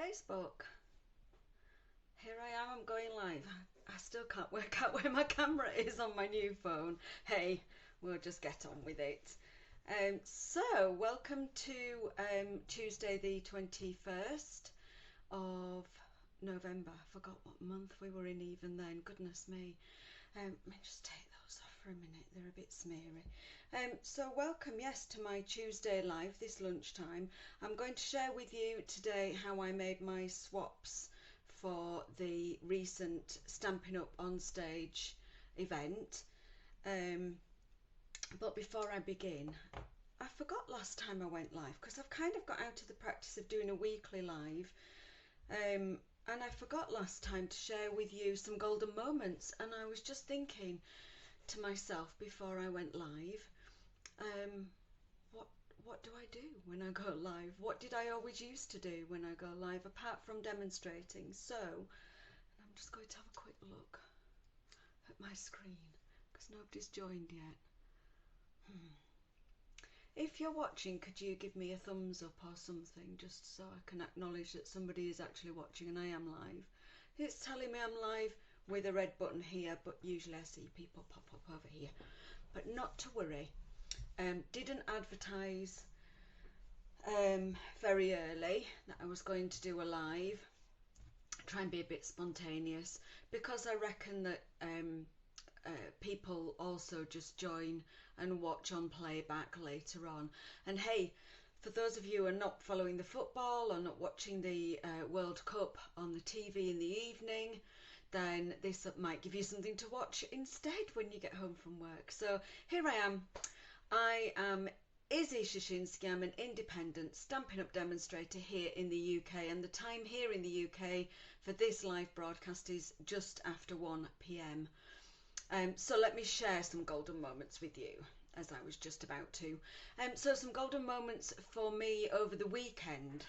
Facebook. Here I am, I'm going live. I still can't work out where my camera is on my new phone. Hey, we'll just get on with it. So, welcome to Tuesday the 21st of November. I forgot what month we were in even then, goodness me. Let me just take those off for a minute, they're a bit smeary. So welcome, yes, to my Tuesday live this lunchtime. I'm going to share with you today how I made my swaps for the recent Stampin' Up on Stage event. But before I begin, I forgot last time I went live because I've kind of got out of the practice of doing a weekly live. And I forgot last time to share with you some golden moments, and I was just thinking to myself before I went live, what do I do when I go live? What did I always used to do when I go live apart from demonstrating? So I'm just going to have a quick look at my screen because nobody's joined yet. If you're watching, could you give me a thumbs up or something, just so I can acknowledge that somebody is actually watching and I am live. It's telling me I'm live with a red button here, but usually I see people pop up over here. But not to worry. Didn't advertise very early that I was going to do a live. Try and be a bit spontaneous because I reckon that people also just join and watch on playback later on. And hey, for those of you who are not following the football or not watching the World Cup on the TV in the evening, then this might give you something to watch instead when you get home from work. So here I am. I am Izzy Shashinsky. I'm an independent Stampin' Up demonstrator here in the UK, and the time here in the UK for this live broadcast is just after 1 p.m. So let me share some golden moments with you, as I was just about to. So some golden moments for me over the weekend.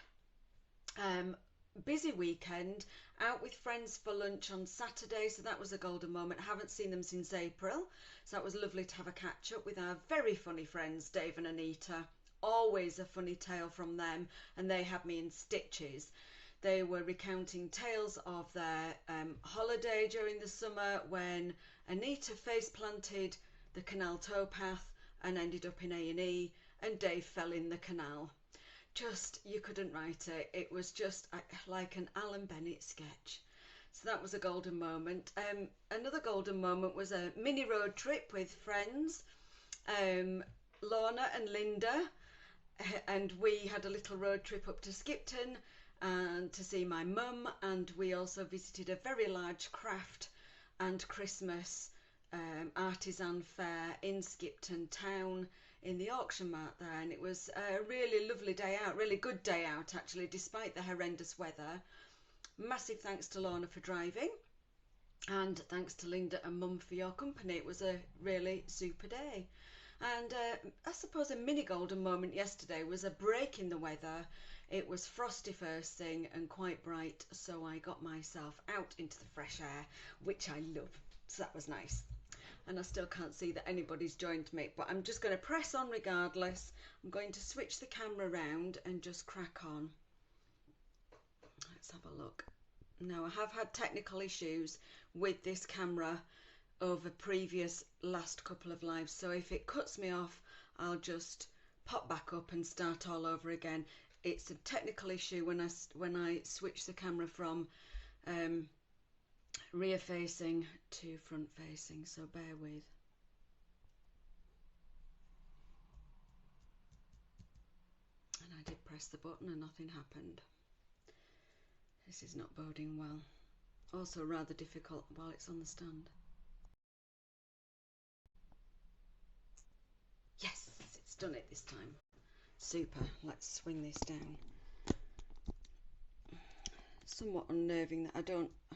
Busy weekend, out with friends for lunch on Saturday, so that was a golden moment. Haven't seen them since April, so that was lovely to have a catch up with our very funny friends Dave and Anita. Always a funny tale from them, and they had me in stitches. They were recounting tales of their holiday during the summer when Anita face planted the canal towpath and ended up in A&E, and Dave fell in the canal. Just, you couldn't write it. It was just like an Alan Bennett sketch. So that was a golden moment. Another golden moment was a mini road trip with friends, Lorna and Linda, and we had a little road trip up to Skipton and to see my mum, and we also visited a very large craft and Christmas artisan fair in Skipton town in the auction mart there, and it was a really lovely day out, really good day out actually, despite the horrendous weather. Massive thanks to Lorna for driving, and thanks to Linda and Mum for your company. It was a really super day. And I suppose a mini golden moment yesterday was a break in the weather. It was frosty first thing and quite bright, so I got myself out into the fresh air, which I love, so that was nice. And I still can't see that anybody's joined me, but I'm just going to press on regardless. I'm going to switch the camera around and just crack on. Let's have a look. Now, I have had technical issues with this camera over previous last couple of lives, so if it cuts me off, I'll just pop back up and start all over again. It's a technical issue when I switch the camera from rear facing to front facing, so bear with. And I did press the button and nothing happened. This is not boding well. Also rather difficult while it's on the stand. Yes, it's done it this time. Super. Let's swing this down. Somewhat unnerving that I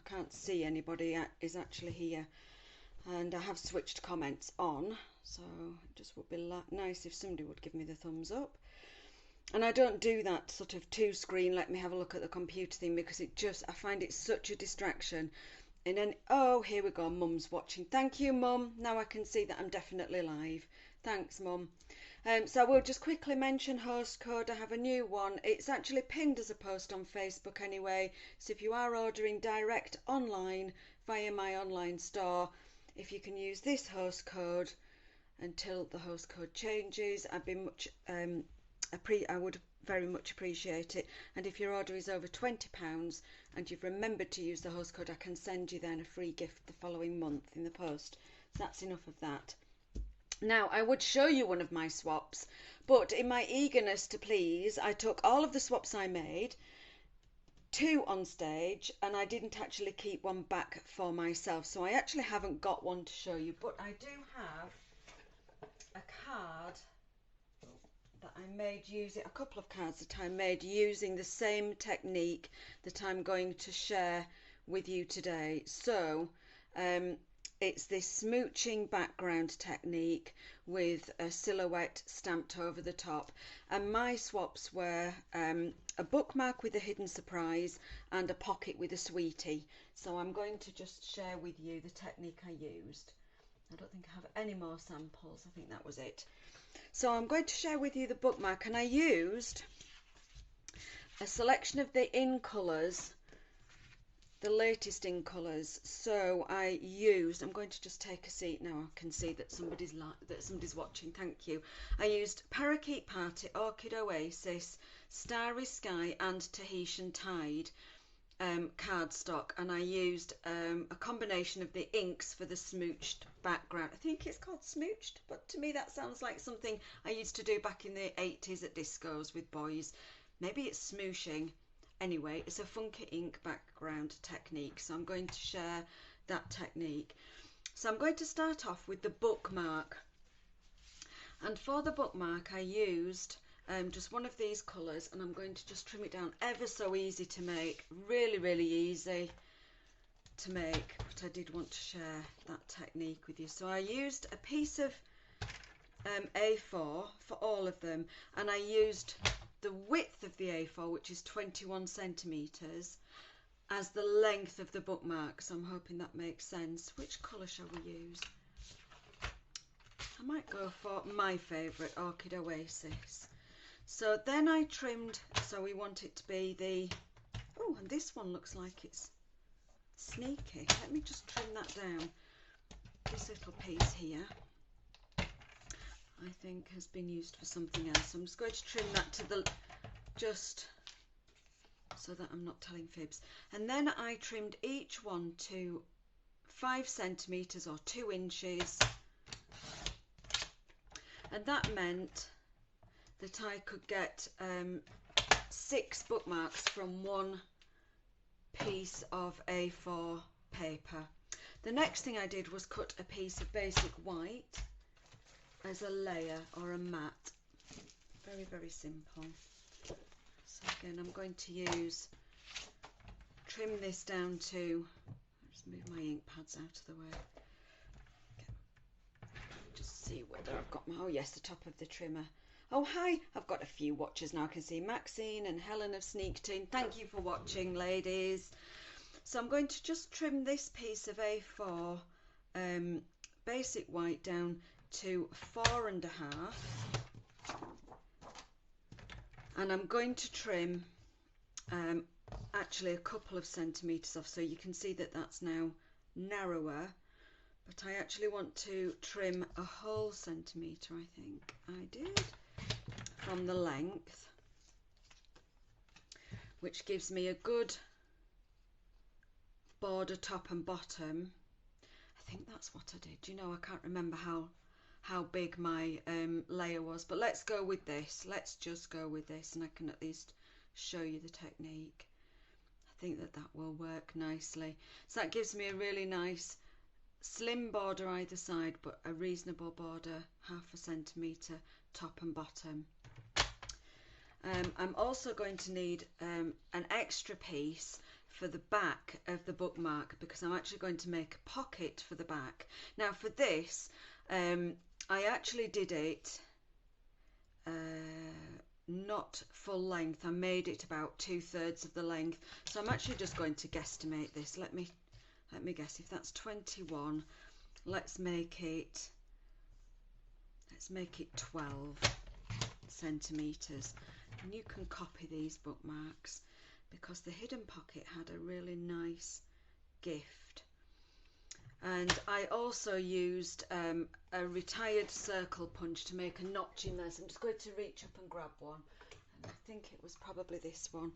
can't see anybody is actually here, and I have switched comments on, so it just would be nice if somebody would give me the thumbs up. And I don't do that sort of two screen let me have a look at the computer thing, because I find it such a distraction. And then, oh, here we go, Mum's watching. Thank you, Mum. Now I can see that I'm definitely live. Thanks, Mum. So I will just quickly mention host code. I have a new one. It's actually pinned as a post on Facebook anyway. So if you are ordering direct online via my online store, if you can use this host code until the host code changes, I would very much appreciate it. And if your order is over £20 and you've remembered to use the host code, I can send you then a free gift the following month in the post. So that's enough of that. Now, I would show you one of my swaps, but in my eagerness to please, I took all of the swaps I made, 2 on stage, and I didn't actually keep one back for myself. So I actually haven't got one to show you, but I do have a card that I made using, a couple of cards that I made using the same technique that I'm going to share with you today. So, it's this smooching background technique with a silhouette stamped over the top. And my swaps were a bookmark with a hidden surprise and a pocket with a sweetie. So I'm going to just share with you the technique I used. I don't think I have any more samples. I think that was it. So I'm going to share with you the bookmark, and I used a selection of the in colours, the latest in colours. So I'm going to just take a seat now. I can see that somebody's watching. Thank you. I used Parakeet Party, Orchid Oasis, Starry Sky and Tahitian Tide cardstock, and I used a combination of the inks for the smooched background. I think it's called Smooched, but to me that sounds like something I used to do back in the 80s at discos with boys. Maybe it's smooshing. Anyway, it's a funky ink background technique, so I'm going to share that technique. So I'm going to start off with the bookmark, and for the bookmark I used just one of these colours, and I'm going to just trim it down. Ever so easy to make, really easy to make, but I did want to share that technique with you. So I used a piece of A4 for all of them, and I used the width of the A4, which is 21 centimetres, as the length of the bookmark. So I'm hoping that makes sense. Which colour shall we use? I might go for my favourite, Orchid Oasis. So then I trimmed, so we want it to be the, oh, and this one looks like it's sneaky. Let me just trim that down. This little piece here, I think, has been used for something else. So I'm just going to trim that to the, just so that I'm not telling fibs. And then I trimmed each one to 5 centimetres or 2 inches. And that meant that I could get 6 bookmarks from one piece of A4 paper. The next thing I did was cut a piece of basic white as a layer or a mat. Very simple. So again, I'm going to trim this down to, just move my ink pads out of the way. Just see whether I've got my, oh yes, the top of the trimmer. Oh hi, I've got a few watchers now. I can see Maxine and Helen have sneaked in. Thank you for watching, ladies. So I'm going to just trim this piece of A4 basic white down to 4.5, and I'm going to trim actually a couple of centimetres off, so you can see that that's now narrower, but I actually want to trim a whole centimetre, I think I did, from the length, which gives me a good border top and bottom. I think that's what I did. You know, I can't remember how big my layer was, but let's go with this. Let's just go with this, and I can at least show you the technique. I think that will work nicely. So that gives me a really nice slim border either side, but a reasonable border, 0.5 centimetre top and bottom. I'm also going to need an extra piece for the back of the bookmark, because I'm actually going to make a pocket for the back. Now for this, I actually did it not full length. I made it about 2/3 of the length. So I'm actually just going to guesstimate this. Let me guess. If that's 21, let's let's make it 12 centimetres. And you can copy these bookmarks because the hidden pocket had a really nice gift. And I also used a retired circle punch to make a notch in there. So I'm just going to reach up and grab one. And I think it was probably this one.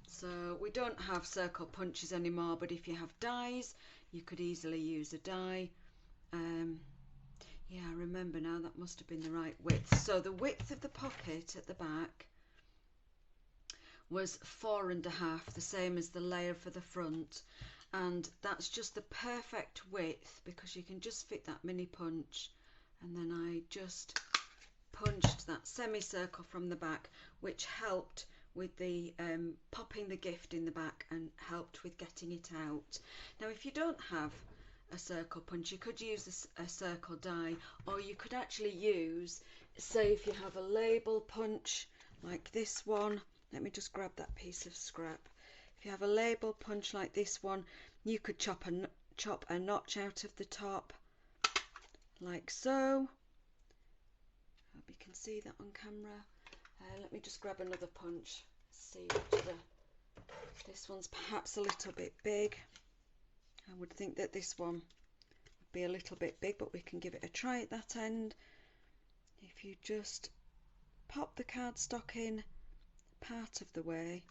So we don't have circle punches anymore, but if you have dies, you could easily use a die. Yeah, I remember now, that must have been the right width. So the width of the pocket at the back was 4.5, the same as the layer for the front. And that's just the perfect width because you can just fit that mini punch. And then I just punched that semicircle from the back, which helped with the popping the gift in the back and helped with getting it out. Now if you don't have a circle punch, you could use a circle die, or you could actually use, say if you have a label punch like this one, let me just grab that piece of scrap. If you have a label punch like this one, you could chop a notch out of the top like so. Hope you can see that on camera. Let me just grab another punch. See this one's perhaps a little bit big. I would think that this one would be a little bit big, but we can give it a try at that end. If you just pop the cardstock in part of the way,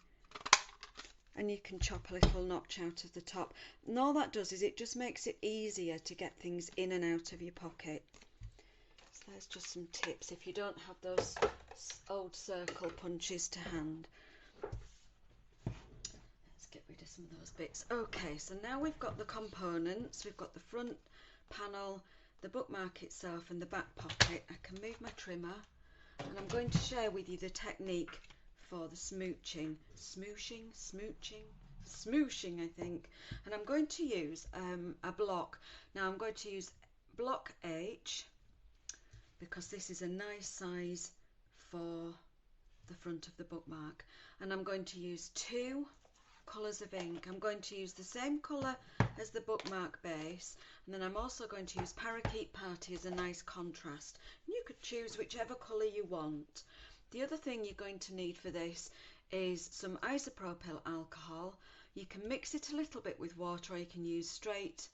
and you can chop a little notch out of the top. And all that does is it just makes it easier to get things in and out of your pocket. So there's just some tips if you don't have those old circle punches to hand. Get rid of some of those bits. Okay, so now we've got the components. We've got the front panel, the bookmark itself, and the back pocket. I can move my trimmer, and I'm going to share with you the technique for the smooshing, I think. And I'm going to use a block. Now I'm going to use block H because this is a nice size for the front of the bookmark. And I'm going to use 2 colours of ink. I'm going to use the same colour as the bookmark base, and then I'm also going to use Parakeet Party as a nice contrast. And you could choose whichever colour you want. The other thing you're going to need for this is some isopropyl alcohol. You can mix it a little bit with water, or you can use straight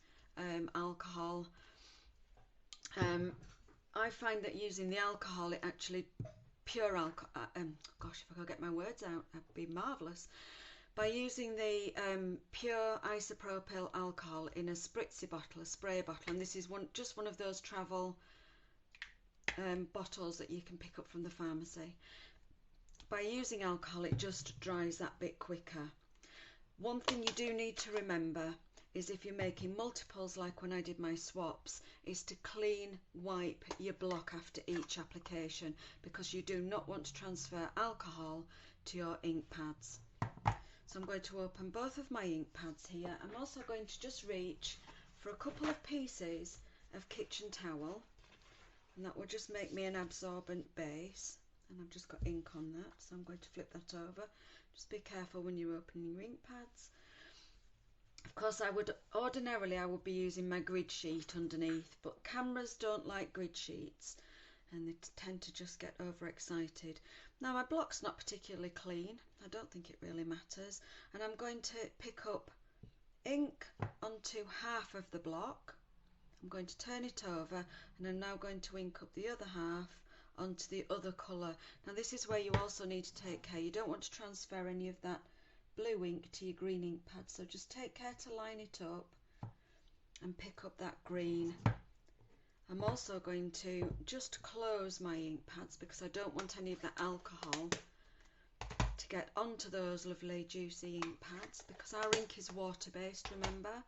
alcohol. I find that using the alcohol, it actually pure alcohol, gosh, if I could get my words out, that'd be marvellous. By using the pure isopropyl alcohol in a spritzy bottle, a spray bottle, and this is just one of those travel bottles that you can pick up from the pharmacy. By using alcohol, it just dries that bit quicker. One thing you do need to remember is if you're making multiples, like when I did my swaps, is to clean wipe your block after each application, because you do not want to transfer alcohol to your ink pads. So I'm going to open both of my ink pads here. I'm also going to just reach for a couple of pieces of kitchen towel, and that will just make me an absorbent base. And I've just got ink on that, so I'm going to flip that over. Just be careful when you're opening your ink pads. Of course, I would be using my grid sheet underneath, but cameras don't like grid sheets and they tend to just get overexcited. Now my block's not particularly clean, I don't think it really matters, and I'm going to pick up ink onto half of the block. I'm going to turn it over, and I'm now going to ink up the other half onto the other colour. Now this is where you also need to take care. You don't want to transfer any of that blue ink to your green ink pad, so just take care to line it up and pick up that green. I'm also going to just close my ink pads because I don't want any of that alcohol to get onto those lovely juicy ink pads, because our ink is water based, remember,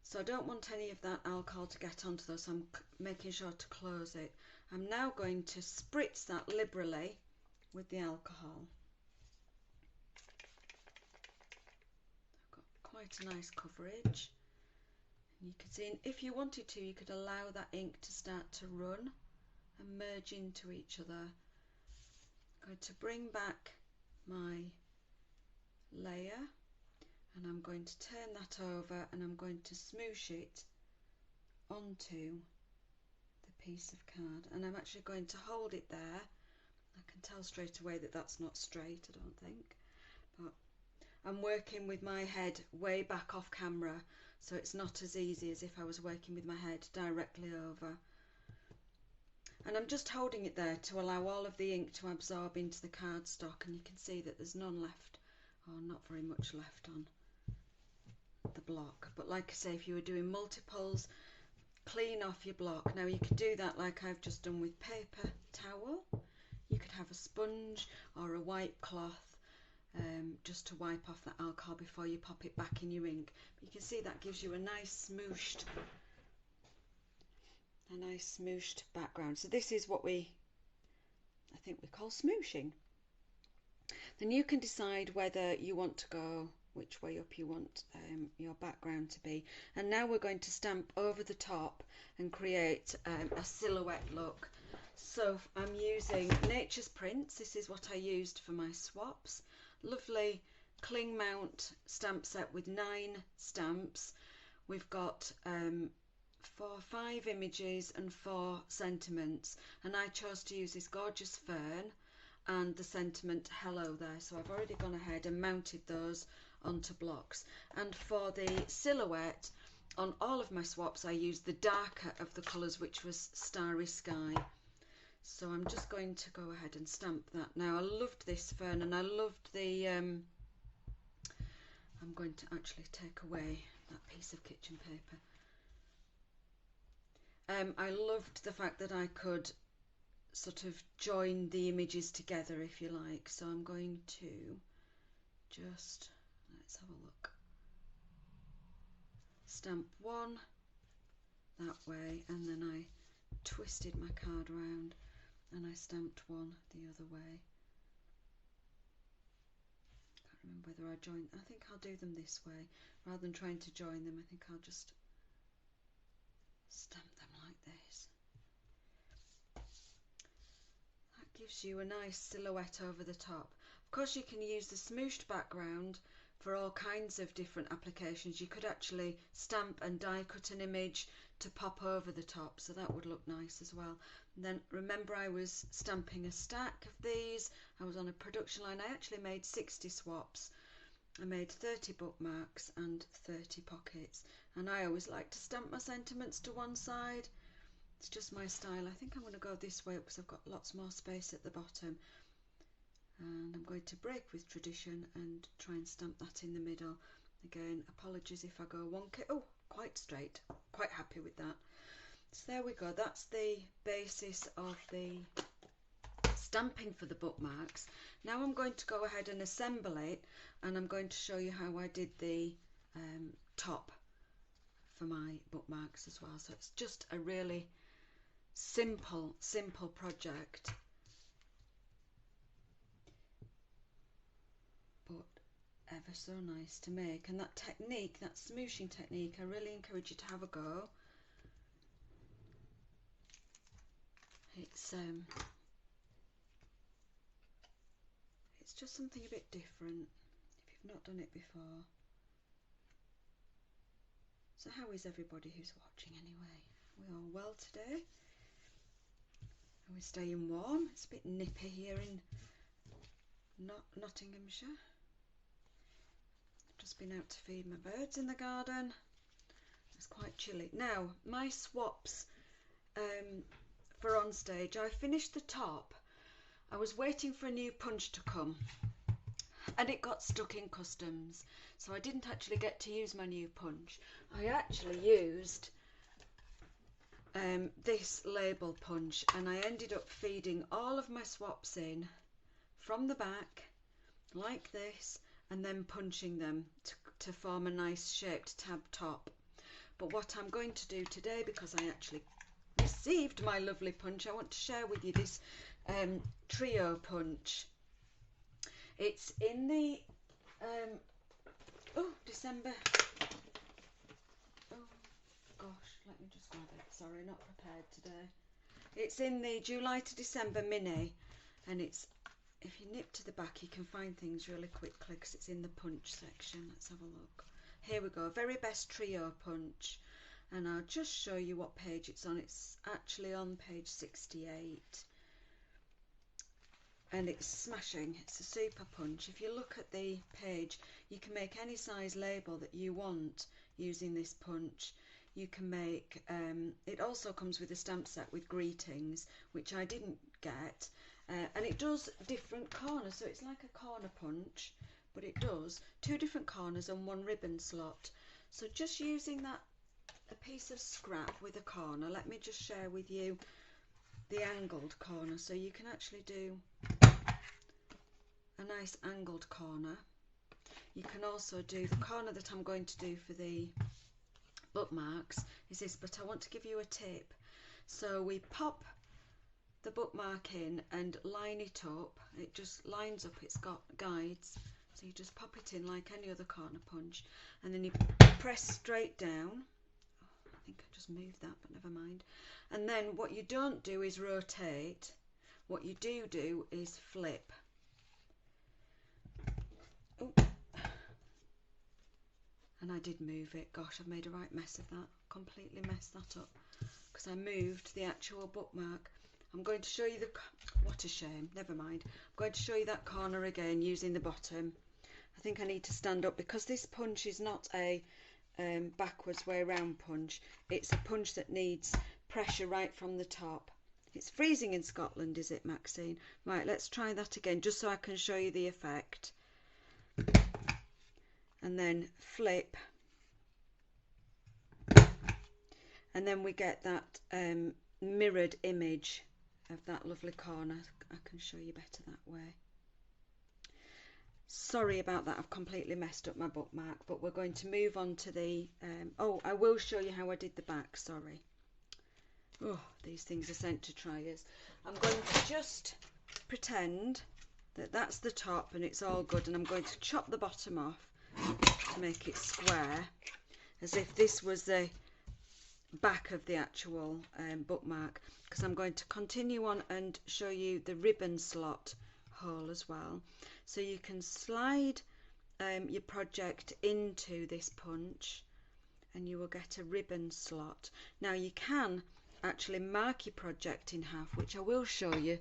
so I don't want any of that alcohol to get onto those, so I'm making sure to close it. I'm now going to spritz that liberally with the alcohol. I've got quite a nice coverage. You can see, if you wanted to, you could allow that ink to start to run and merge into each other. I'm going to bring back my layer, and I'm going to turn that over, and I'm going to smoosh it onto the piece of card, and I'm actually going to hold it there. I can tell straight away that that's not straight, I don't think, but I'm working with my head way back off camera, so it's not as easy as if I was working with my head directly over. And I'm just holding it there to allow all of the ink to absorb into the cardstock, and you can see that there's none left, or not very much left on the block. But like I say, if you were doing multiples, clean off your block. Now you can do that like I've just done with paper towel. You could have a sponge or a white cloth just to wipe off that alcohol before you pop it back in your ink. But you can see that gives you a nice smooshed background. So this is what I think we call smooshing. Then you can decide whether you want to go which way up you want your background to be. And now we're going to stamp over the top and create a silhouette look. So I'm using Nature's Prints. This is what I used for my swaps. Lovely cling mount stamp set with 9 stamps. We've got 5 images and 4 sentiments, and I chose to use this gorgeous fern and the sentiment hello there, so I've already gone ahead and mounted those onto blocks. And for the silhouette, on all of my swaps I used the darker of the colours, which was Starry Sky. So I'm just going to go ahead and stamp that. Now I loved this fern, and I loved the I'm going to actually take away that piece of kitchen paper. I loved the fact that I could sort of join the images together, if you like. So I'm going to just, let's have a look, stamp one that way, and then I twisted my card around and I stamped one the other way. Can't remember whether I joined, I think I'll do them this way rather than trying to join them. I think I'll just stamp them like this. That gives you a nice silhouette over the top. Of course you can use the smooshed background for all kinds of different applications. You could actually stamp and die cut an image to pop over the top, so that would look nice as well. And then remember, I was stamping a stack of these. I was on a production line. I actually made 60 swaps. I made 30 bookmarks and 30 pockets, and I always like to stamp my sentiments to one side. It's just my style. I think I'm going to go this way because I've got lots more space at the bottom, and I'm going to break with tradition and try and stamp that in the middle. Again, apologies if I go wonky. Oh, quite straight. Quite happy with that. So there we go. That's the basis of the stamping for the bookmarks. Now I'm going to go ahead and assemble it, and I'm going to show you how I did the top for my bookmarks as well. So it's just a really simple project, but ever so nice to make. And that technique, that smooshing technique, I really encourage you to have a go. It's just something a bit different if you've not done it before. So how is everybody who's watching anyway? Are we all well today? Are we staying warm? It's a bit nippy here in Nottinghamshire. I've just been out to feed my birds in the garden. It's quite chilly. Now, my swaps for on stage, I finished the top. I was waiting for a new punch to come, and it got stuck in customs, so I didn't actually get to use my new punch. I actually used this label punch, and I ended up feeding all of my swaps in from the back like this, and then punching them to form a nice shaped tab top. But what I'm going to do today, because I actually received my lovely punch, I want to share with you this trio punch. It's in the December, oh gosh, let me just grab it, sorry, not prepared today. It's in the July to December mini, and it's, if you nip to the back you can find things really quickly because it's in the punch section. Let's have a look. Here we go, very best trio punch, and I'll just show you what page it's on. It's actually on page 68, and it's smashing. It's a super punch. If you look at the page, you can make any size label that you want using this punch. You can make, it also comes with a stamp set with greetings, which I didn't get, and it does different corners, so it's like a corner punch, but it does 2 different corners and 1 ribbon slot. So just using that, a piece of scrap with a corner, let me just share with you the angled corner, so you can actually do a nice angled corner. You can also do the corner that I'm going to do for the bookmarks is this, but I want to give you a tip. So we pop the bookmark in and line it up. It just lines up, it's got guides, so you just pop it in like any other corner punch, and then you press straight down. Oh, I think I just moved that, but never mind. And then what you don't do is rotate. What you do is flip. Oh. And I did move it. Gosh, I've made a right mess of that. Completely messed that up because I moved the actual bookmark. I'm going to show you the... What a shame. Never mind. I'm going to show you that corner again using the bottom. I think I need to stand up because this punch is not a backwards way around punch. It's a punch that needs pressure right from the top. It's freezing in Scotland, is it, Maxine? Right, let's try that again just so I can show you the effect. And then flip. And then we get that mirrored image of that lovely corner. I can show you better that way. Sorry about that, I've completely messed up my bookmark, but we're going to move on to the... oh, I will show you how I did the back, sorry. Oh, these things are sent to tryers. I'm going to just pretend that that's the top and it's all good, and I'm going to chop the bottom off to make it square, as if this was the back of the actual bookmark, because I'm going to continue on and show you the ribbon slot hole as well. So you can slide your project into this punch and you will get a ribbon slot. Now you can actually mark your project in half, which I will show you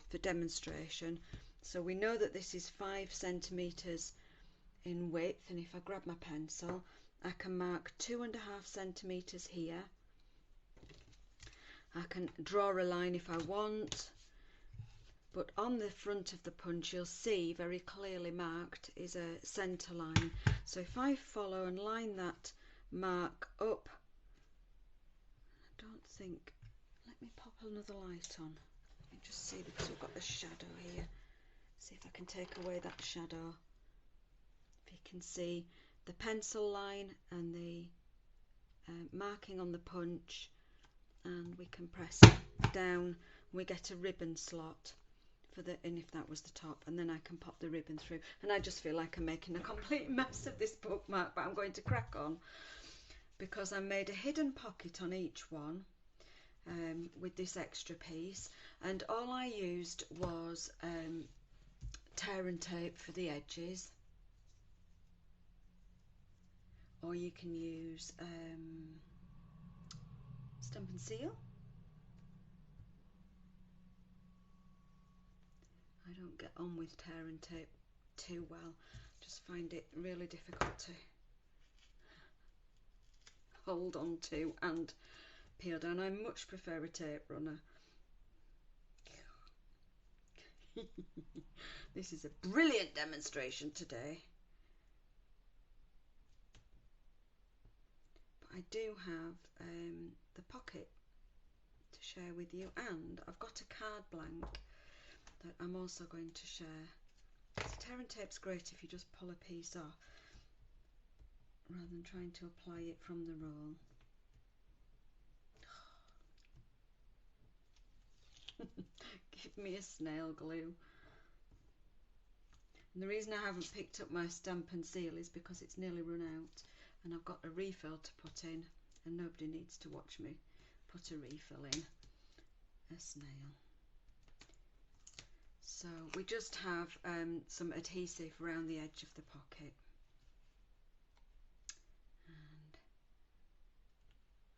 for demonstration. So we know that this is 5 centimeters in width, and if I grab my pencil I can mark 2.5 centimeters here. I can draw a line if I want, but on the front of the punch you'll see very clearly marked is a centre line. So if I follow and line that mark up, I don't think, let me pop another light on, let me just see, because we've got the shadow here, see if I can take away that shadow. If you can see the pencil line and the marking on the punch, and we can press down, we get a ribbon slot for the, and if that was the top, and then I can pop the ribbon through. And I just feel like I'm making a complete mess of this bookmark, but I'm going to crack on because I made a hidden pocket on each one with this extra piece, and all I used was tear and tape for the edges, or you can use Stampin' Seal. I don't get on with tear and tape too well, just find it really difficult to hold on to and peel down. I much prefer a tape runner. This is a brilliant demonstration today. But I do have the pocket to share with you, and I've got a card blank that I'm also going to share. So tear and tape's great if you just pull a piece off rather than trying to apply it from the roll. Give me a snail glue. And the reason I haven't picked up my Stampin' Seal is because it's nearly run out and I've got a refill to put in, and nobody needs to watch me put a refill in. A snail. So we just have some adhesive around the edge of the pocket,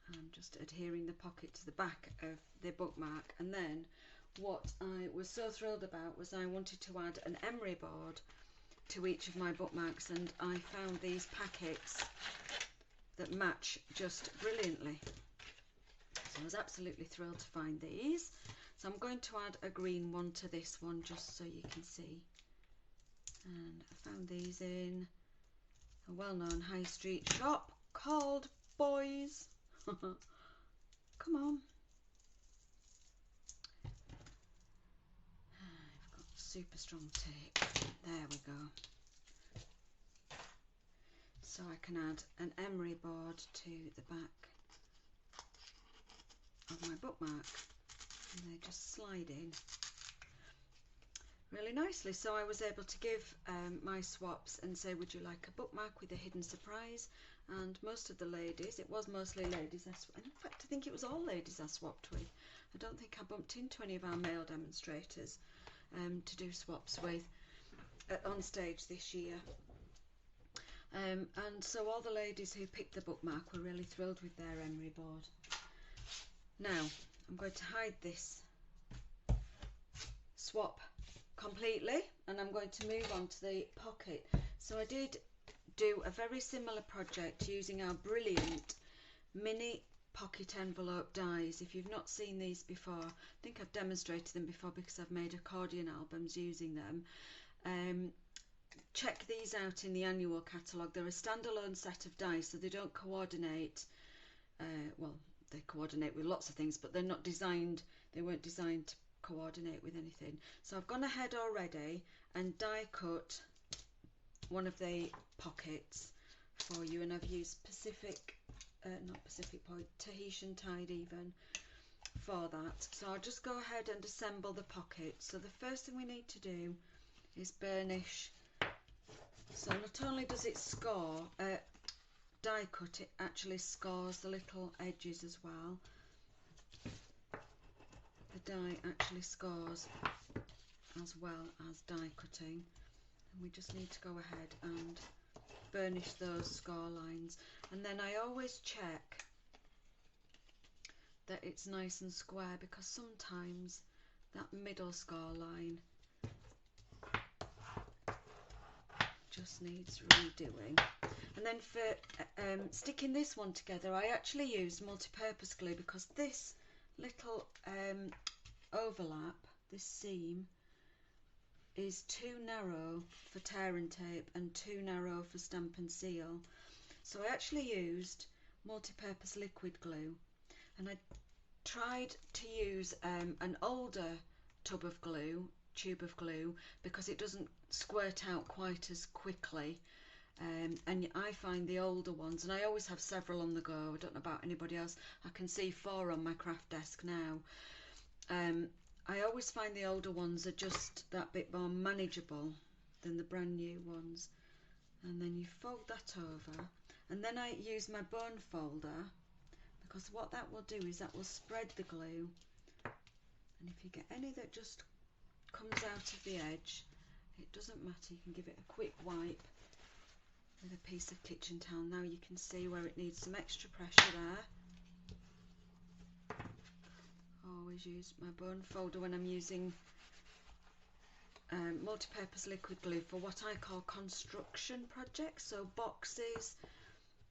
and just adhering the pocket to the back of the bookmark. And then what I was so thrilled about was I wanted to add an emery board to each of my bookmarks, and I found these packets that match just brilliantly. So I was absolutely thrilled to find these. So I'm going to add a green one to this one just so you can see. And I found these in a well-known high street shop called Boys. Come on. I've got super strong tape. There we go. So I can add an emery board to the back of my bookmark, and they just slide in really nicely. So I was able to give my swaps and say, would you like a bookmark with a hidden surprise? And most of the ladies, it was mostly ladies, in fact I think it was all ladies I swapped with. I don't think I bumped into any of our male demonstrators to do swaps with on stage this year. And so all the ladies who picked the bookmark were really thrilled with their emery board. Now I'm going to hide this swap completely, and I'm going to move on to the pocket. So I did do a very similar project using our brilliant mini pocket envelope dies. If you've not seen these before, I think I've demonstrated them before because I've made accordion albums using them. Check these out in the annual catalogue. They're a standalone set of dies, so they don't coordinate, well, they coordinate with lots of things, but they're not designed, they weren't designed to coordinate with anything. So I've gone ahead already and die cut one of the pockets for you, and I've used Tahitian tide even for that. So I'll just go ahead and assemble the pocket. So the first thing we need to do is burnish. So not only does it score, die cut, it actually scores the little edges as well. The die actually scores as well as die cutting, and we just need to go ahead and burnish those score lines. And then I always check that it's nice and square, because sometimes that middle score line just needs redoing. And then for sticking this one together, I actually used multi-purpose glue, because this little overlap, this seam, is too narrow for tear and tape and too narrow for stamp and seal. So I actually used multi-purpose liquid glue, and I tried to use an older tube of glue, because it doesn't squirt out quite as quickly. And I find the older ones, and I always have several on the go, I don't know about anybody else, I can see 4 on my craft desk now. I always find the older ones are just that bit more manageable than the brand new ones. And then you fold that over, and then I use my bone folder, because what that will do is that will spread the glue, and if you get any that just comes out of the edge, it doesn't matter, you can give it a quick wipe with a piece of kitchen towel. Now you can see where it needs some extra pressure there. Always use my bone folder when I'm using multi-purpose liquid glue for what I call construction projects, so boxes,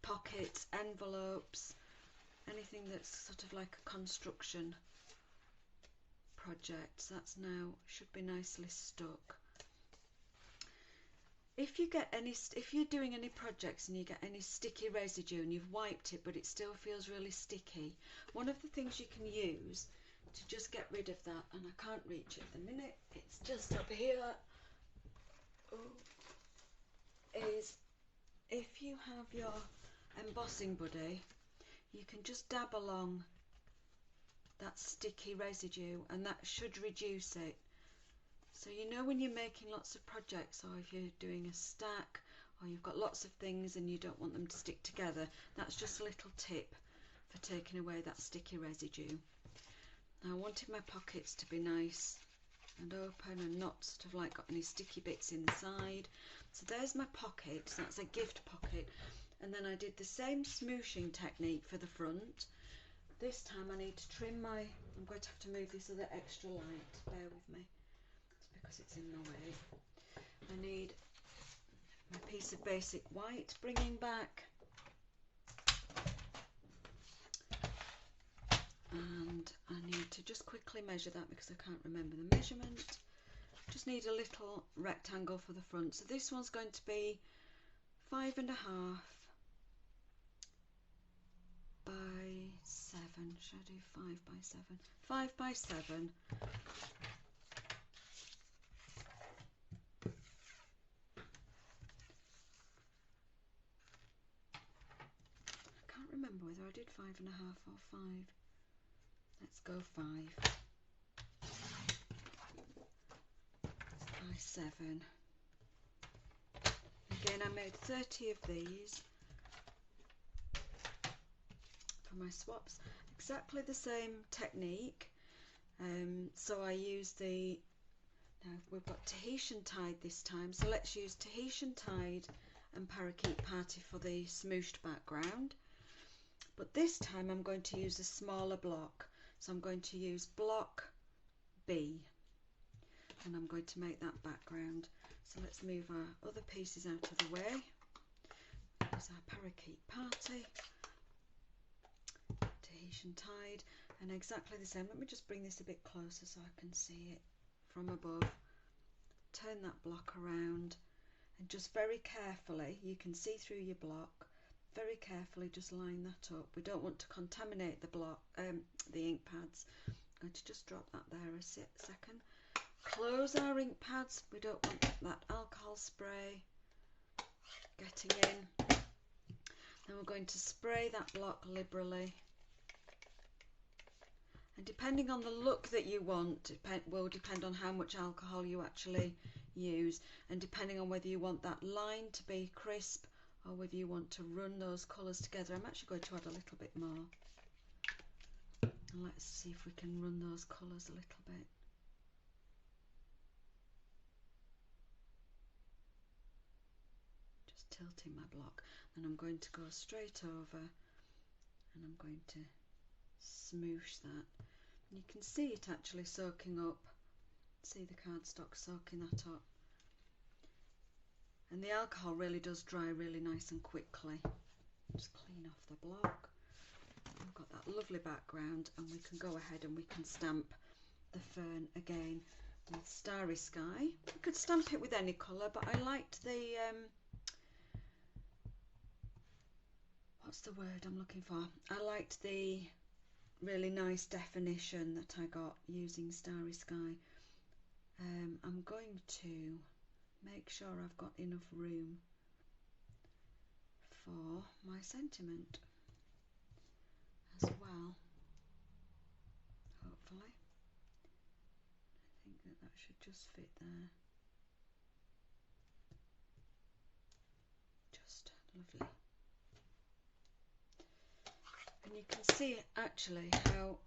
pockets, envelopes, anything that's sort of like a construction project. So that's now should be nicely stuck. If you get any, if you're doing any projects and you get any sticky residue and you've wiped it but it still feels really sticky, one of the things you can use to just get rid of that, and I can't reach it at the minute, it's just up here, is if you have your embossing buddy, you can just dab along that sticky residue and that should reduce it. So you know when you're making lots of projects, or if you're doing a stack, or you've got lots of things and you don't want them to stick together, that's just a little tip for taking away that sticky residue. Now I wanted my pockets to be nice and open and not sort of like got any sticky bits inside. So there's my pocket, that's a gift pocket. And then I did the same smooshing technique for the front. This time I need to trim my, I'm going to have to move this other extra light, bear with me, it's because it's in the way. I need my piece of basic white, bringing back, and I need to just quickly measure that because I can't remember the measurement. Just need a little rectangle for the front. So this one's going to be 5.5 by 7. Should I do 5 by 7? 5 by 7. I can't remember whether I did 5.5 or 5. Let's go 5 by 7. Again, I made 30 of these for my swaps. Exactly the same technique. So I use the, now we've got Tahitian tide this time, so let's use Tahitian tide and parakeet party for the smooshed background. But this time I'm going to use a smaller block. So I'm going to use block B, and I'm going to make that background. So let's move our other pieces out of the way. There's our parakeet party, Tahitian tide, and exactly the same. Let me just bring this a bit closer so I can see it from above. Turn that block around and just very carefully, you can see through your block, very carefully just line that up. We don't want to contaminate the block, the ink pads. I'm going to just drop that there a second. Close our ink pads. We don't want that alcohol spray getting in. Then we're going to spray that block liberally. And depending on the look that you want, will depend on how much alcohol you actually use, and depending on whether you want that line to be crisp or whether you want to run those colours together. I'm actually going to add a little bit more. And let's see if we can run those colours a little bit. Just tilting my block. Then I'm going to go straight over and I'm going to smoosh that. And you can see it actually soaking up. See the cardstock soaking that up. And the alcohol really does dry really nice and quickly. Just clean off the block. We've got that lovely background, and we can go ahead and we can stamp the fern again with Starry Sky. You could stamp it with any colour, but I liked the, what's the word I'm looking for? I liked the really nice definition that I got using Starry Sky. I'm going to make sure I've got enough room for my sentiment as well, hopefully. I think that that should just fit there. Just lovely. And you can see actually how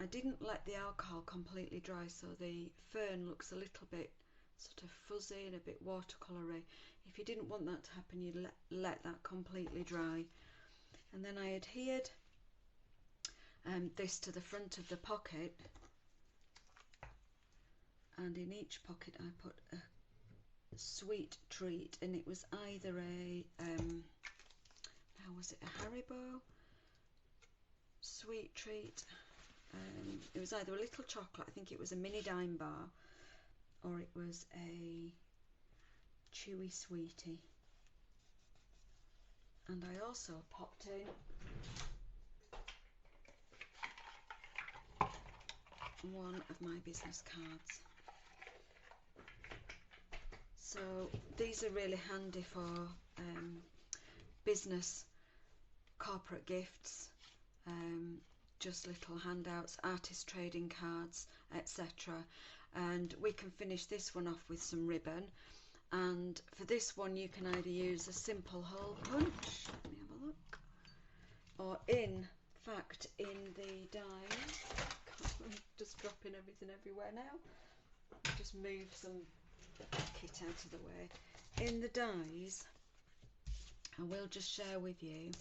I didn't let the alcohol completely dry, so the fern looks a little bit sort of fuzzy and a bit watercolory. If you didn't want that to happen, you'd let that completely dry. And then I adhered this to the front of the pocket, and in each pocket I put a sweet treat, and it was either a how was it, a Haribo sweet treat. It was either a little chocolate, I think it was a mini dime bar, or it was a chewy sweetie. And I also popped in one of my business cards. So these are really handy for business, corporate gifts, just little handouts, artist trading cards, etc. And we can finish this one off with some ribbon. And for this one you can either use a simple hole punch, let me have a look, or in fact in the dies, I'm just dropping everything everywhere now, just move some kit out of the way. In the dies, I will just share with you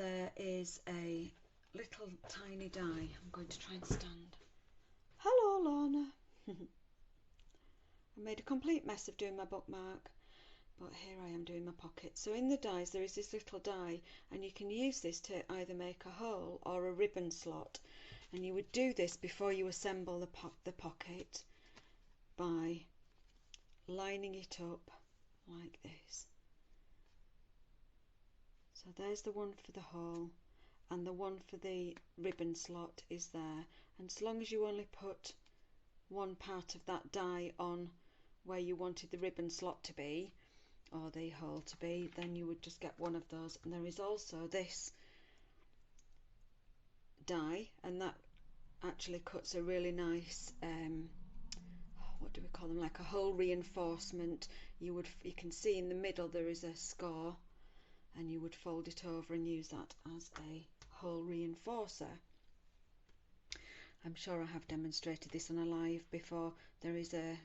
there is a little tiny die. I'm going to try and stand. Hello, Lorna. I made a complete mess of doing my bookmark, but here I am doing my pocket. So in the dies there is this little die, and you can use this to either make a hole or a ribbon slot, and you would do this before you assemble the pocket by lining it up like this. So there's the one for the hole, and the one for the ribbon slot is there, and as long as you only put one part of that die on where you wanted the ribbon slot to be, or the hole to be, then you would just get one of those. And there is also this die, and that actually cuts a really nice what do we call them, like a hole reinforcement. You can see in the middle there is a score, and you would fold it over and use that as a hole reinforcer. I'm sure I have demonstrated this on a live before. There is a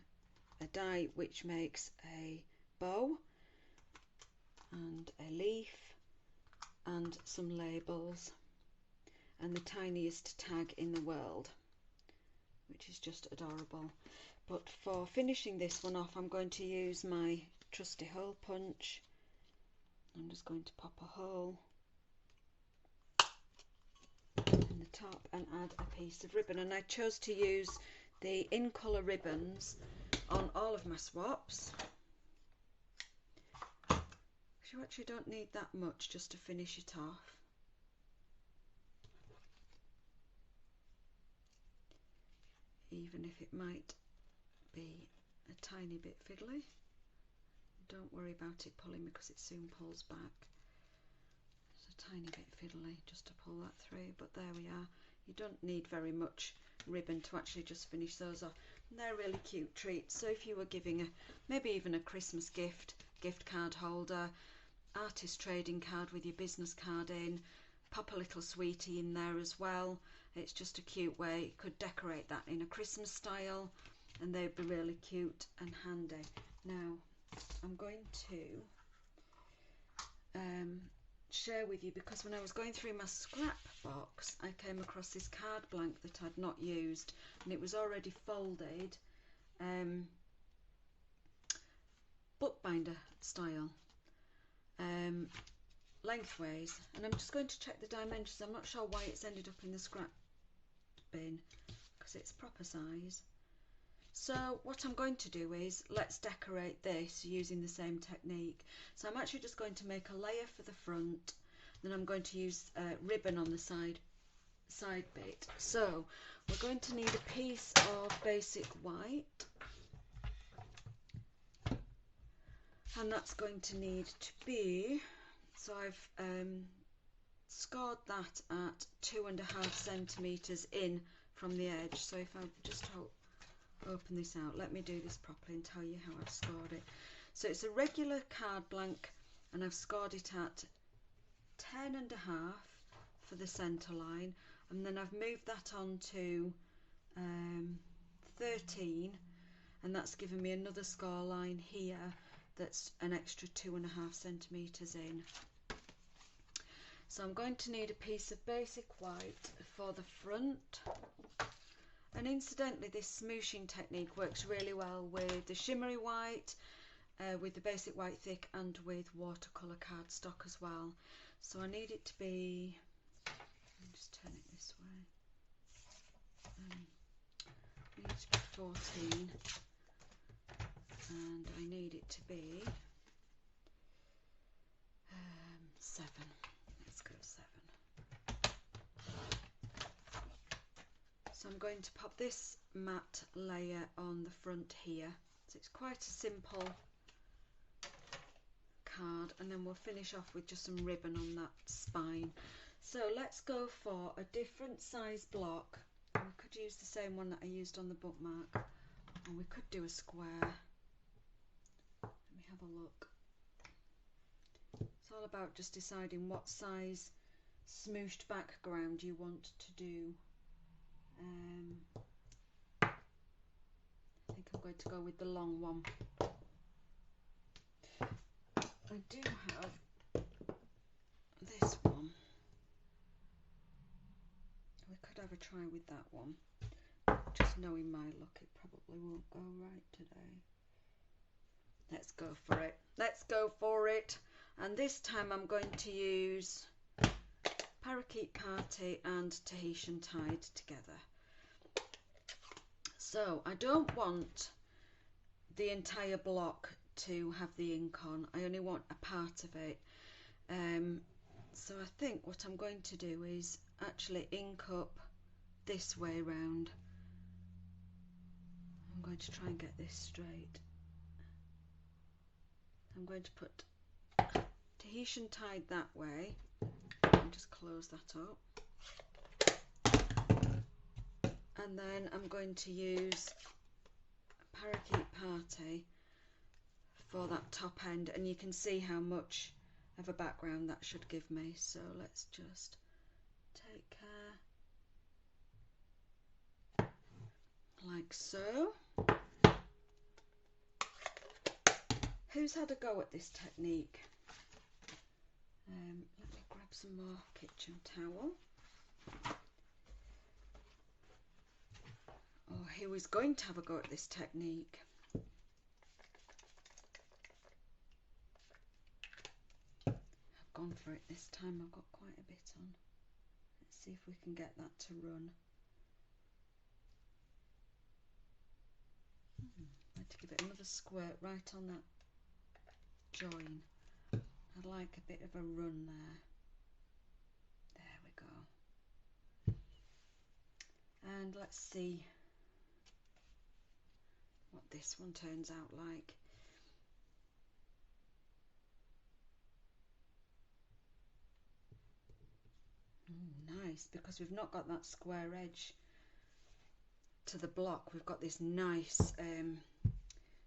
die which makes a bow and a leaf and some labels and the tiniest tag in the world, which is just adorable. But for finishing this one off, I'm going to use my trusty hole punch. I'm just going to pop a hole in the top and add a piece of ribbon, and I chose to use the in colour ribbons on all of my swaps. You actually don't need that much just to finish it off. Even if it might be a tiny bit fiddly, don't worry about it pulling because it soon pulls back. It's a tiny bit fiddly just to pull that through, but there we are. You don't need very much ribbon to actually just finish those off. And they're really cute treats. So if you were giving maybe even a Christmas gift card holder, artist trading card with your business card in, pop a little sweetie in there as well. It's just a cute way. You could decorate that in a Christmas style, and they'd be really cute and handy. Now I'm going to share with you, because when I was going through my scrap box I came across this card blank that I'd not used, and it was already folded bookbinder style, lengthways, and I'm just going to check the dimensions. I'm not sure why it's ended up in the scrap bin, because it's proper size. So what I'm going to do is, let's decorate this using the same technique. So I'm actually just going to make a layer for the front, then I'm going to use ribbon on the side bit. So we're going to need a piece of basic white, and that's going to need to be, so I've scored that at 2.5 centimetres in from the edge. So if I just open this out, let me do this properly and tell you how I've scored it. So it's a regular card blank, and I've scored it at 10.5 for the centre line, and then I've moved that on to 13, and that's given me another score line here that's an extra 2.5 centimetres in. So I'm going to need a piece of basic white for the front. And incidentally, this smooshing technique works really well with the shimmery white, with the basic white thick, and with watercolour cardstock as well. So I need it to be, let me just turn it this way, I need it to be 14, and I need it to be 7. Let's go 7. So I'm going to pop this matte layer on the front here. So it's quite a simple card, and then we'll finish off with just some ribbon on that spine. So let's go for a different size block. We could use the same one that I used on the bookmark, and we could do a square. Let me have a look. It's all about just deciding what size smooshed background you want to do. I think I'm going to go with the long one. I do have this one. a try with that one. Just knowing my luck, it probably won't go right today. Let's go for it. Let's go for it. And this time I'm going to use Parakeet Party and Tahitian Tide together. So I don't want the entire block to have the ink on. I only want a part of it. So I think what I'm going to do is actually ink up this way round. I'm going to try and get this straight. I'm going to put Tahitian Tide that way and just close that up. And then I'm going to use Parakeet Party for that top end, and you can see how much of a background that should give me. So let's just take care like so. Who's had a go at this technique? Let me grab some more kitchen towel. Or who is going to have a go at this technique? I've gone for it this time. I've got quite a bit on. Let's see if we can get that to run. I had to give it another squirt right on that join. I'd like a bit of a run there. There we go. And let's see what this one turns out like. Nice, because we've not got that square edge to the block. We've got this nice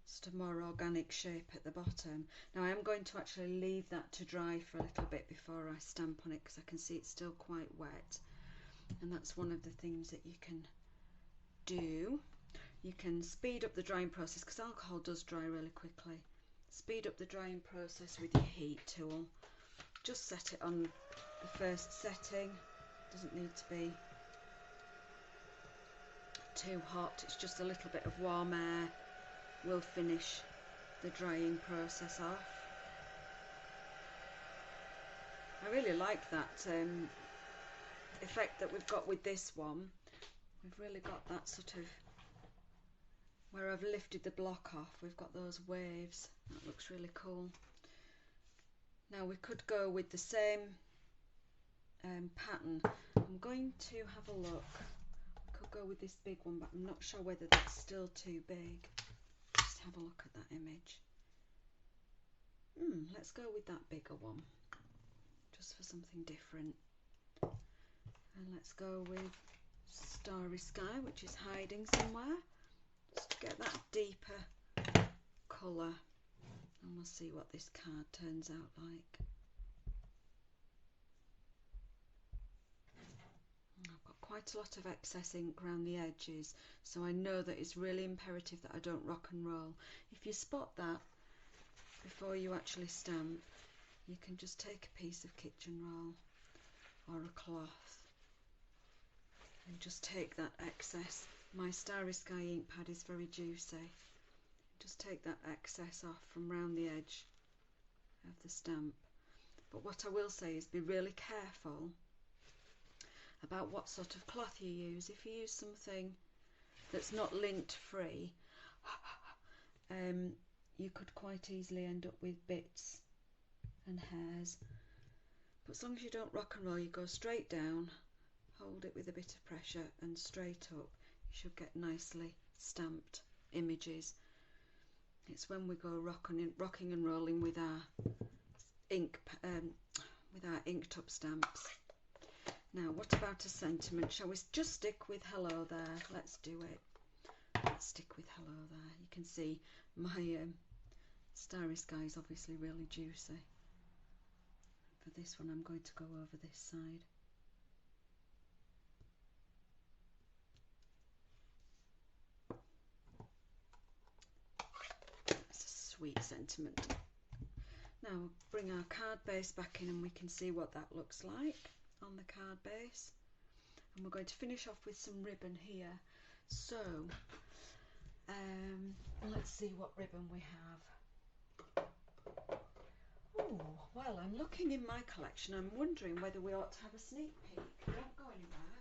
just a more organic shape at the bottom. Now I am going to actually leave that to dry for a little bit before I stamp on it, because I can see it's still quite wet, and that's one of the things that you can do. You can speed up the drying process, because alcohol does dry really quickly. Speed up the drying process with your heat tool. Just set it on the first setting. Doesn't need to be too hot. It's just a little bit of warm air will finish the drying process off. I really like that effect that we've got with this one. We've really got that sort of, where I've lifted the block off, we've got those waves. That looks really cool. Now we could go with the same pattern. I'm going to have a look. I could go with this big one, but I'm not sure whether that's still too big. Just have a look at that image. Let's go with that bigger one, just for something different. And let's go with Starry Sky, which is hiding somewhere, just to get that deeper colour. And we'll see what this card turns out like. I've got quite a lot of excess ink around the edges, so I know that it's really imperative that I don't rock and roll. If you spot that before you actually stamp, you can just take a piece of kitchen roll or a cloth and just take that excess. My Starry Sky ink pad is very juicy. Just take that excess off from round the edge of the stamp. But what I will say is be really careful about what sort of cloth you use. If you use something that's not lint free, you could quite easily end up with bits and hairs. But as long as you don't rock and roll, you go straight down, hold it with a bit of pressure and straight up, you should get nicely stamped images. It's when we go rocking and rolling with our inked up stamps. Now, what about a sentiment? Shall we just stick with hello there? Let's do it. Let's stick with hello there. You can see my Starry Sky is obviously really juicy. For this one, I'm going to go over this side. That's a sweet sentiment. Now, bring our card base back in and we can see what that looks like on the card base. and we're going to finish off with some ribbon here. So let's see what ribbon we have. Oh, well, I'm looking in my collection. I'm wondering whether we ought to have a sneak peek. Don't go anywhere.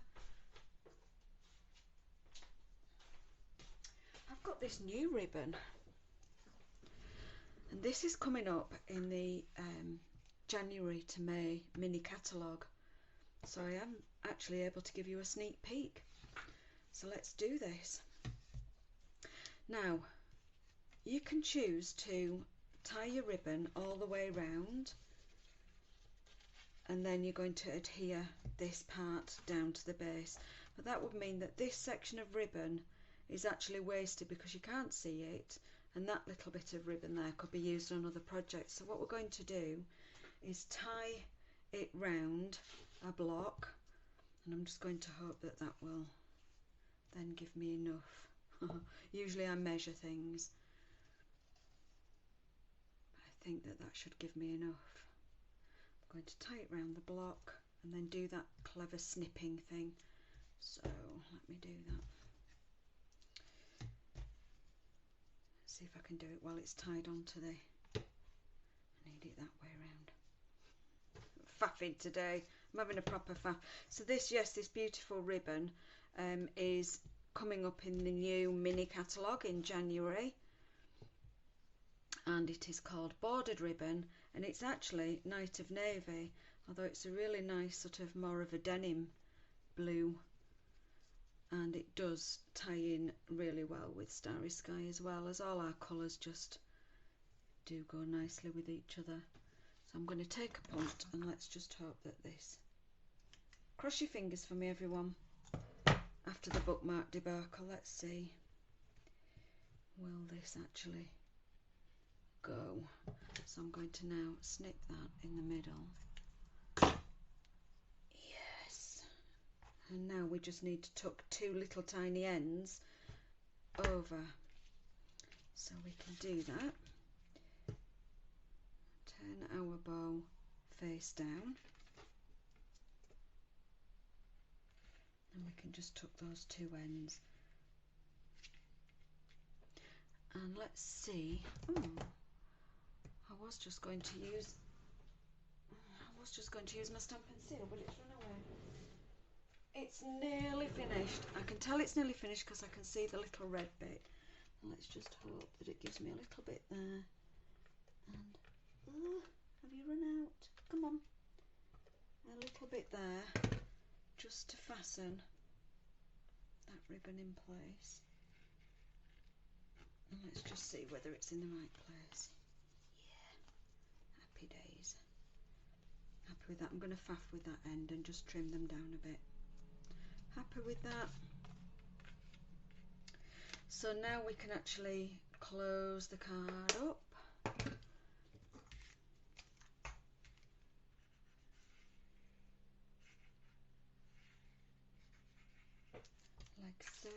I've got this new ribbon, and this is coming up in the January to May mini catalogue, so I am actually able to give you a sneak peek. So let's do this. Now, you can choose to tie your ribbon all the way round, and then you're going to adhere this part down to the base, but that would mean that this section of ribbon is actually wasted because you can't see it, and that little bit of ribbon there could be used on other projects. So what we're going to do is tie it round a block, and I'm just going to hope that that will then give me enough. Usually I measure things, but I think that that should give me enough. I'm going to tie it round the block and then do that clever snipping thing. So let me do that. See if I can do it while it's tied onto the, I need it that way around. Faffing today, I'm having a proper faff. So this, yes, this beautiful ribbon is coming up in the new mini catalogue in January, and it is called Bordered Ribbon, and it's actually Night of Navy, although it's a really nice sort of more of a denim blue, and it does tie in really well with Starry Sky as well, as all our colours just do go nicely with each other. So I'm going to take a punt, and let's just hope that this, cross your fingers for me everyone, after the bookmark debacle. Let's see, will this actually go? So I'm going to now snip that in the middle. Yes. And now we just need to tuck two little tiny ends over, so we can do that. Turn our bow face down, and we can just tuck those two ends. And let's see. Oh, I was just going to use my Stampin' Seal, but it's run away. It's nearly finished. I can tell it's nearly finished because I can see the little red bit. And let's just hope that it gives me a little bit there. And have you run out? Come on. A little bit there, just to fasten that ribbon in place. And let's just see whether it's in the right place. Yeah, happy days. Happy with that. I'm going to faff with that end and just trim them down a bit. Happy with that. So now we can actually close the card up. Like so.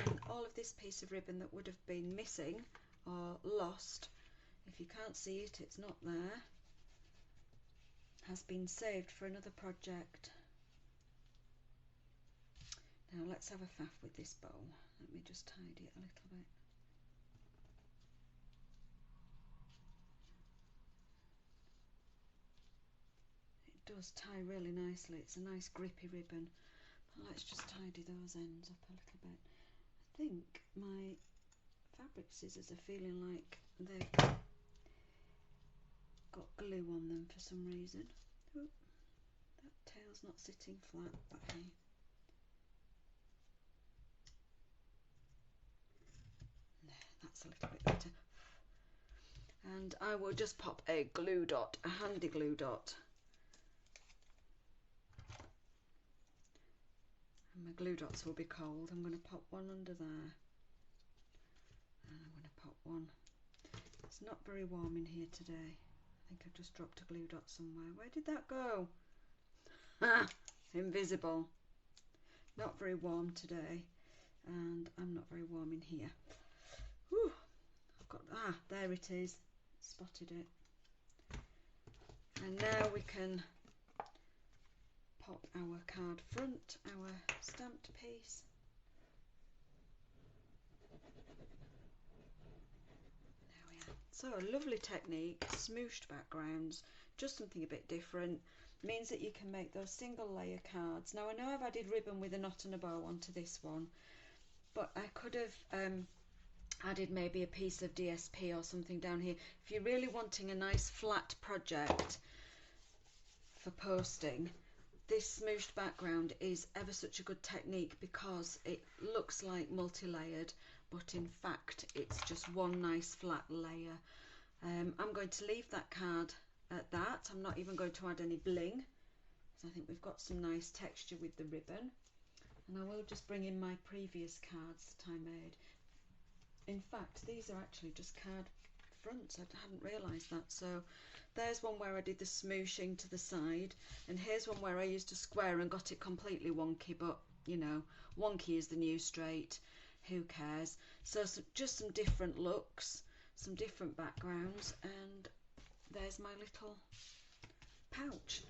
And all of this piece of ribbon that would have been missing or lost, if you can't see it, it's not there, has been saved for another project. Now let's have a faff with this bow. Let me just tidy it a little bit. It does tie really nicely. It's a nice grippy ribbon. But let's just tidy those ends up a little bit. I think my fabric scissors are feeling like they've got glue on them for some reason. Oh, that tail's not sitting flat, but hey. That's a little bit better. And I will just pop a glue dot, a handy glue dot. And my glue dots will be cold. I'm going to pop one under there. And I'm going to pop one. It's not very warm in here today. I think I've just dropped a glue dot somewhere. Where did that go? Ah, invisible. Not very warm today. And I'm not very warm in here. Whew. I've got, there it is. Spotted it. And now we can pop our card front, our stamped piece. There we are. So a lovely technique, smooshed backgrounds, just something a bit different. Means that you can make those single layer cards. Now I know I've added ribbon with a knot and a bow onto this one, but I could have added maybe a piece of DSP or something down here. If you're really wanting a nice flat project for posting, this smooshed background is ever such a good technique because it looks like multi-layered, but in fact it's just one nice flat layer. I'm going to leave that card at that. I'm not even going to add any bling, because I think we've got some nice texture with the ribbon. And I will just bring in my previous cards that I made. In fact, these are actually just card fronts. I hadn't realised that. So there's one where I did the smooshing to the side, and here's one where I used a square and got it completely wonky, but you know, wonky is the new straight, who cares. So just some different looks, some different backgrounds, and there's my little pouch.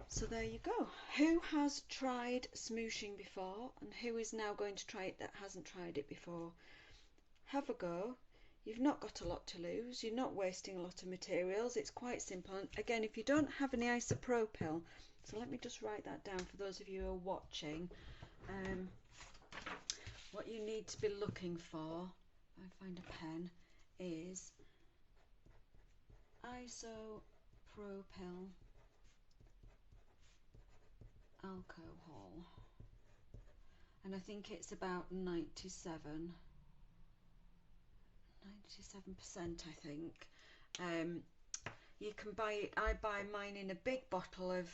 So there you go. Who has tried smooshing before, and who is now going to try it that hasn't tried it before? Have a go. You've not got a lot to lose. You're not wasting a lot of materials. It's quite simple. And again, if you don't have any isopropyl, so let me just write that down for those of you who are watching. What you need to be looking for, if I find a pen, is isopropyl alcohol. And I think it's about 97%, I think. You can buy it, I buy mine in a big bottle of,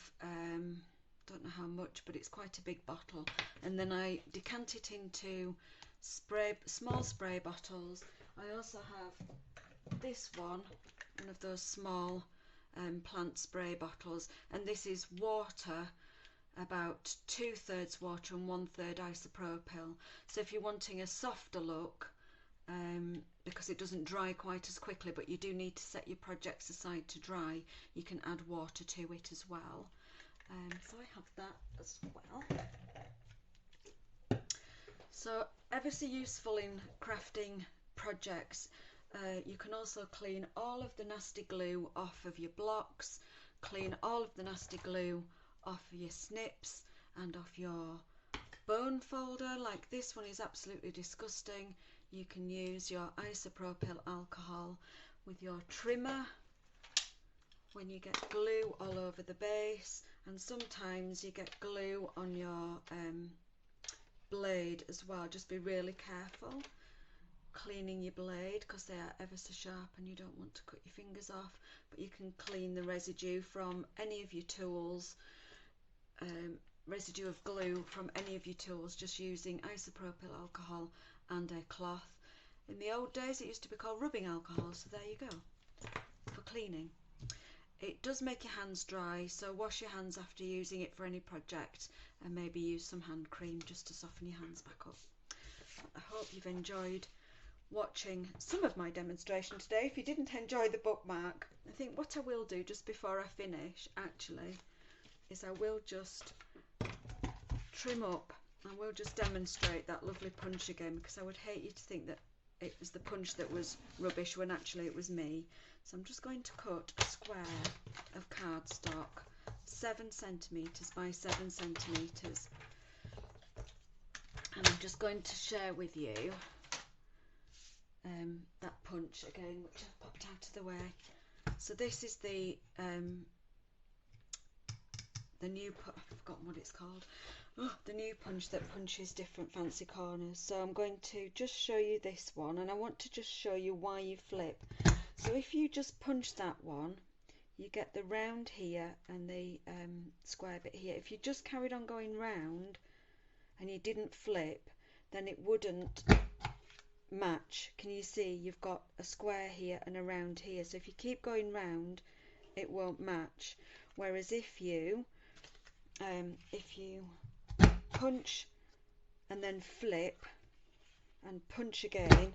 don't know how much, but it's quite a big bottle, and then I decant it into small spray bottles. I also have this one of those small plant spray bottles, and this is water, about 2/3 water and 1/3 isopropyl. So if you're wanting a softer look, because it doesn't dry quite as quickly, but you do need to set your projects aside to dry, you can add water to it as well. So I have that as well. So ever so useful in crafting projects. You can also clean all of the nasty glue off of your blocks, clean all of the nasty glue off of your snips and off your bone folder. Like this one is absolutely disgusting. You can use your isopropyl alcohol with your trimmer when you get glue all over the base, and sometimes you get glue on your blade as well. Just be really careful cleaning your blade because they are ever so sharp and you don't want to cut your fingers off, but you can clean the residue from any of your tools, residue of glue from any of your tools, just using isopropyl alcohol and a cloth. In the old days it used to be called rubbing alcohol, so there you go, for cleaning. It does make your hands dry, so wash your hands after using it for any project, and maybe use some hand cream just to soften your hands back up. I hope you've enjoyed watching some of my demonstration today. If you didn't enjoy the bookmark, I think what I will do just before I finish actually is I will just trim up. I will just demonstrate that lovely punch again, because I would hate you to think that it was the punch that was rubbish when actually it was me. So I'm just going to cut a square of cardstock, 7 centimetres by 7 centimetres, and I'm just going to share with you that punch again, which I've popped out of the way. So this is the new, I've forgotten what it's called. Oh, the new punch that punches different fancy corners. So I'm going to just show you this one, and I want to just show you why you flip. So if you just punch that one, you get the round here and the square bit here. If you just carried on going round and you didn't flip, then it wouldn't match. Can you see you've got a square here and a round here? So if you keep going round, it won't match. Whereas if you punch and then flip and punch again,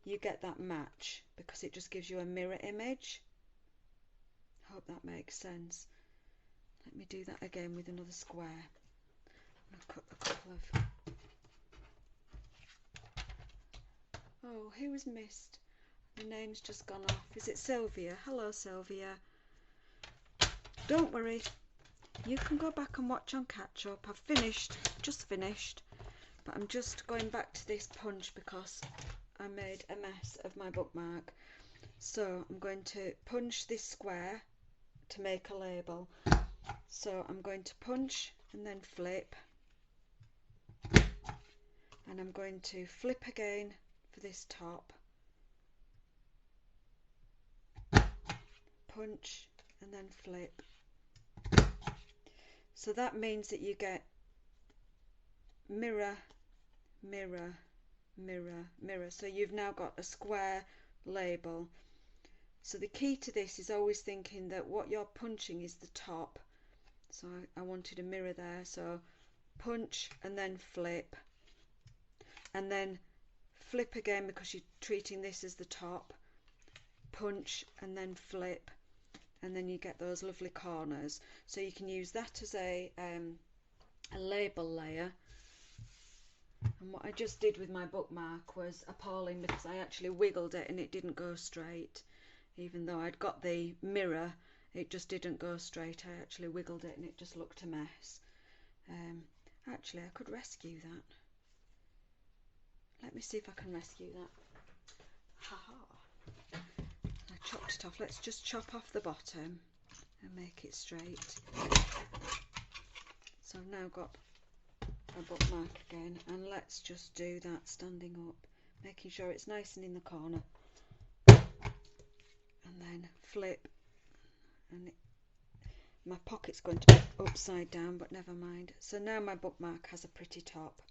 you get that match, because it just gives you a mirror image. I hope that makes sense. Let me do that again with another square. I've cut a couple of... Oh, who was missed? The name's just gone off. Is it Sylvia? Hello, Sylvia. Don't worry. You can go back and watch on catch up. I've finished, just finished. But I'm just going back to this punch because I made a mess of my bookmark. So I'm going to punch this square to make a label. So I'm going to punch and then flip. And I'm going to flip again for this top. Punch and then flip. So that means that you get mirror, mirror, mirror, mirror. So you've now got a square label. So the key to this is always thinking that what you're punching is the top. So I wanted a mirror there. So punch and then flip. And then flip again because you're treating this as the top. Punch and then flip. And then you get those lovely corners. So you can use that as a label layer. And what I just did with my bookmark was appalling because I actually wiggled it and it didn't go straight. Even though I'd got the mirror, it just didn't go straight. I actually wiggled it and it just looked a mess. Actually, I could rescue that. Let me see if I can rescue that. Ha-ha. I chopped it off. Let's just chop off the bottom and make it straight. So I've now got a bookmark again, and let's just do that standing up, making sure it's nice and in the corner, and then flip, and my pocket's going to be upside down, but never mind. So now my bookmark has a pretty top.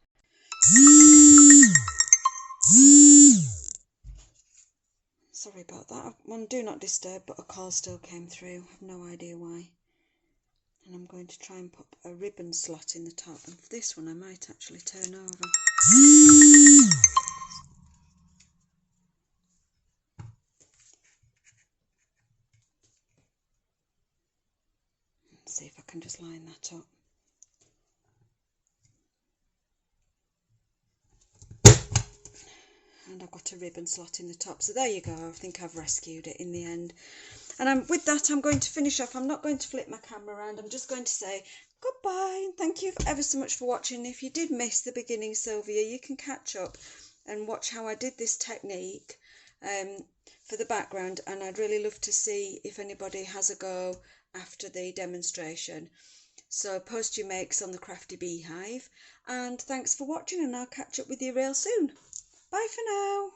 Sorry about that. I'm on Do Not Disturb, but a call still came through. I have no idea why. And I'm going to try and put a ribbon slot in the top, and for this one I might actually turn over. Let's see if I can just line that up. And I've got a ribbon slot in the top. So there you go. I think I've rescued it in the end. And with that, I'm going to finish off. I'm not going to flip my camera around. I'm just going to say goodbye. And thank you ever so much for watching. If you did miss the beginning, Sylvia, you can catch up and watch how I did this technique for the background. And I'd really love to see if anybody has a go after the demonstration. So post your makes on the Crafty Beehive. And thanks for watching, and I'll catch up with you real soon. Bye for now.